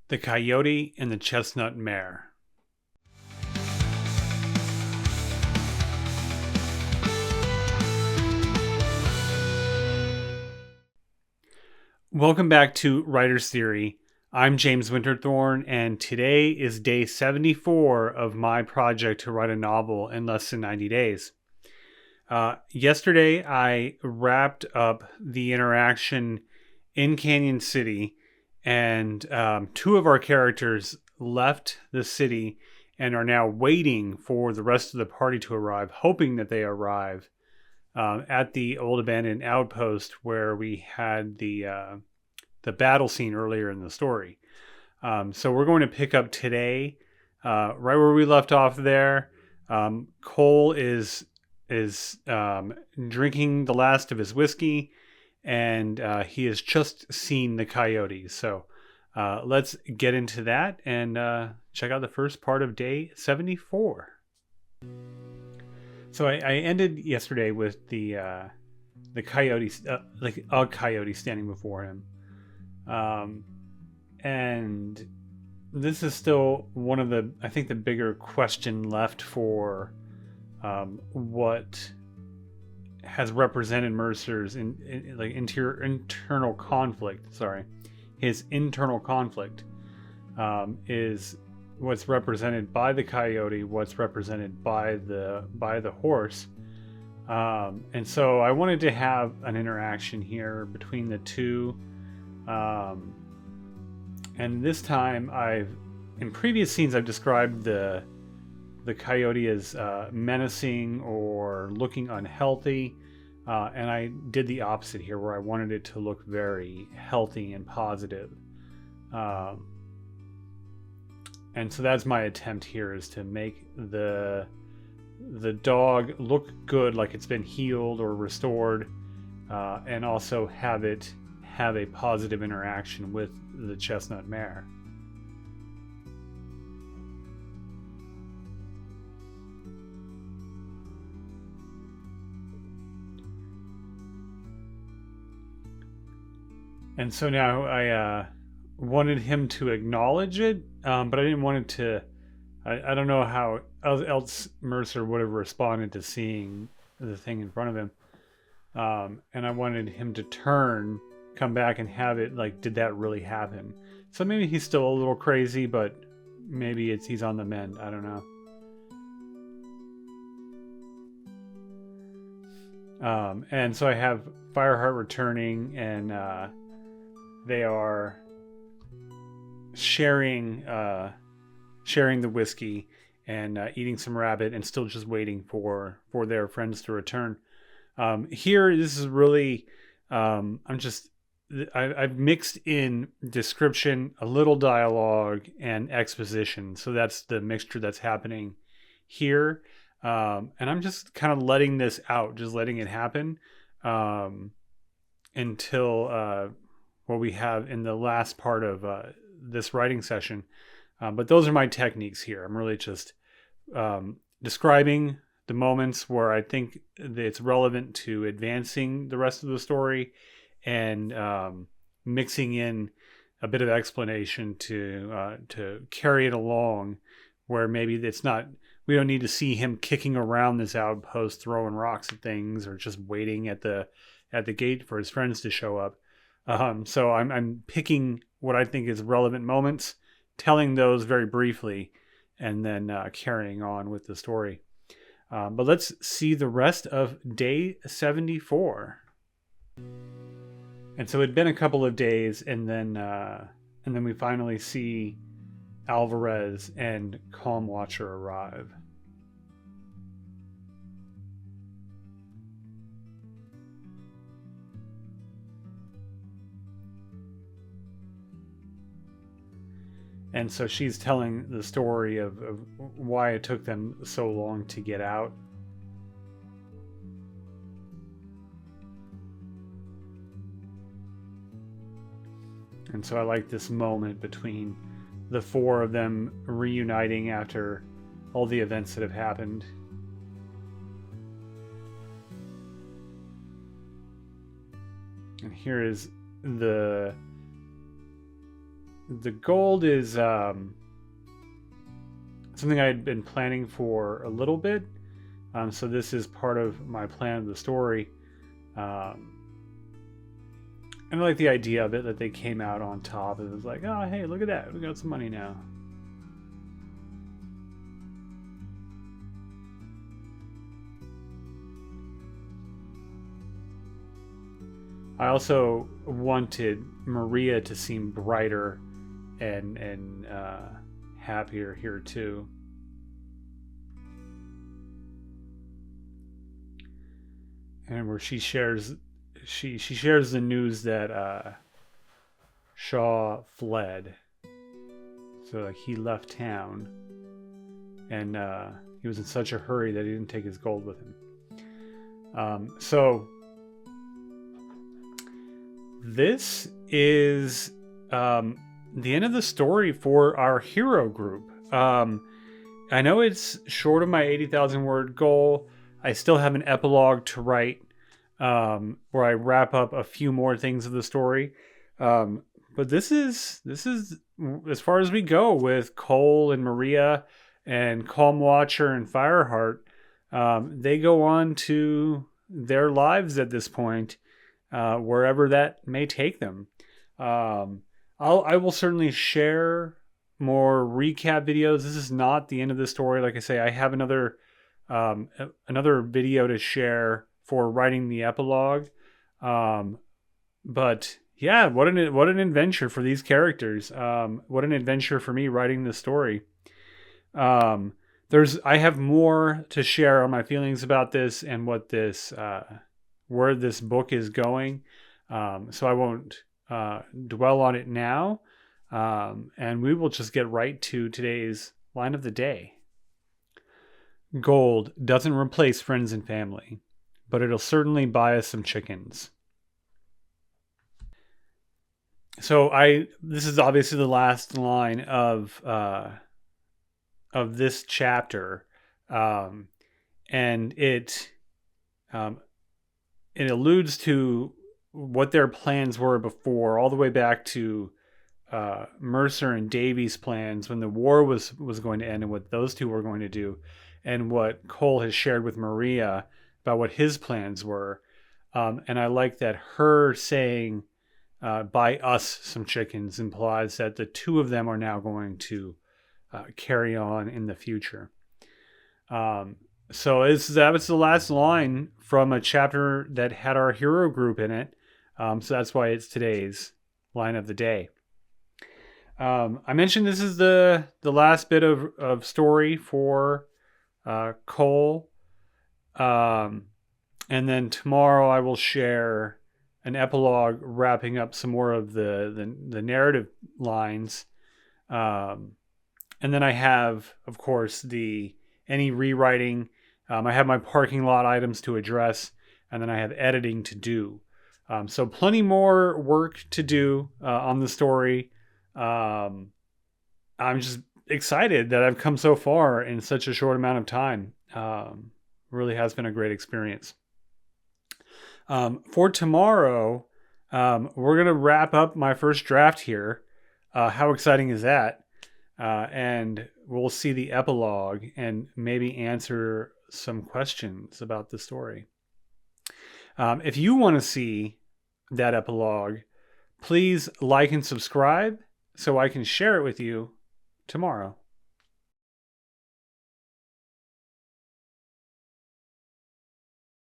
The Coyote and the Chestnut Mare. Welcome back to Writer's Theory. I'm James Winterthorn, and today is day 74 of my project to write a novel in less than 90 days. Yesterday, I wrapped up the interaction in Canyon City, and two of our characters left the city and are now waiting for the rest of the party to arrive, hoping that they arrive at the old abandoned outpost where we had the battle scene earlier in the story. So we're going to pick up today, right where we left off there. Cole is drinking the last of his whiskey, and he has just seen the coyotes. So let's get into that and check out the first part of day 74. So I ended yesterday with the coyotes, like a coyote standing before him. And this is still one of the, I think, the bigger question left for what has represented Mercer's internal conflict. Sorry, his internal conflict is what's represented by the coyote, what's represented by the horse. And so I wanted to have an interaction here between the two. And this time in previous scenes, I've described the coyote as menacing or looking unhealthy. And I did the opposite here, where I wanted it to look very healthy and positive. And so that's my attempt here, is to make the dog look good, like it's been healed or restored, and also have it have a positive interaction with the chestnut mare. And so now I wanted him to acknowledge it, but I didn't want it to... I don't know how else Mercer would have responded to seeing the thing in front of him. And I wanted him to come back and have it like, did that really happen? So maybe he's still a little crazy, but maybe he's on the mend. I don't know. And so I have Fireheart returning, and they are sharing the whiskey and eating some rabbit, and still just waiting for their friends to return. Here, this is really, I've mixed in description, a little dialogue, and exposition. So that's the mixture that's happening here. And I'm just kind of letting this out, just letting it happen until what we have in the last part of this writing session. But those are my techniques here. I'm really just describing the moments where I think that it's relevant to advancing the rest of the story, and mixing in a bit of explanation to carry it along, where maybe it's not, we don't need to see him kicking around this outpost, throwing rocks at things, or just waiting at the gate for his friends to show up. So I'm picking what I think is relevant moments, telling those very briefly, and then carrying on with the story. But let's see the rest of day 74. And so it'd been a couple of days, and then we finally see Alvarez and Calm Watcher arrive. And so she's telling the story of why it took them so long to get out. And so I like this moment between the four of them reuniting after all the events that have happened. And here is the gold is something I had been planning for a little bit. So this is part of my plan of the story. And I like the idea of it, that they came out on top. It was like, oh, hey, look at that. We got some money now. I also wanted Maria to seem brighter and happier here too. And where she shares the news that Shaw fled. So like he left town, and he was in such a hurry that he didn't take his gold with him. So this is the end of the story for our hero group. I know it's short of my 80,000 word goal. I still have an epilogue to write, where I wrap up a few more things of the story. But this is as far as we go with Cole and Maria and Calm Watcher and Fireheart. They go on to their lives at this point, wherever that may take them. I will certainly share more recap videos. This is not the end of the story. Like I say, I have another video to share for writing the epilogue. But yeah, what an adventure for these characters. What an adventure for me writing this story. I have more to share on my feelings about this and what this where this book is going. So I won't dwell on it now. And we will just get right to today's line of the day. Gold doesn't replace friends and family, but it'll certainly buy us some chickens. So this is obviously the last line of this chapter, and it alludes to what their plans were before, all the way back to Mercer and Davy's plans when the war was going to end, and what those two were going to do, and what Cole has shared with Maria about what his plans were. And I like that her saying, buy us some chickens, implies that the two of them are now going to carry on in the future. So that was the last line from a chapter that had our hero group in it. So that's why it's today's line of the day. I mentioned this is the last bit of story for Cole. And then tomorrow I will share an epilogue wrapping up some more of the narrative lines. And then I have, of course, any rewriting. I have my parking lot items to address, and then I have editing to do. So plenty more work to do on the story. I'm just excited that I've come so far in such a short amount of time. Really has been a great experience. For tomorrow, we're going to wrap up my first draft here. How exciting is that? And we'll see the epilogue and maybe answer some questions about the story. If you want to see that epilogue, please like and subscribe so I can share it with you tomorrow.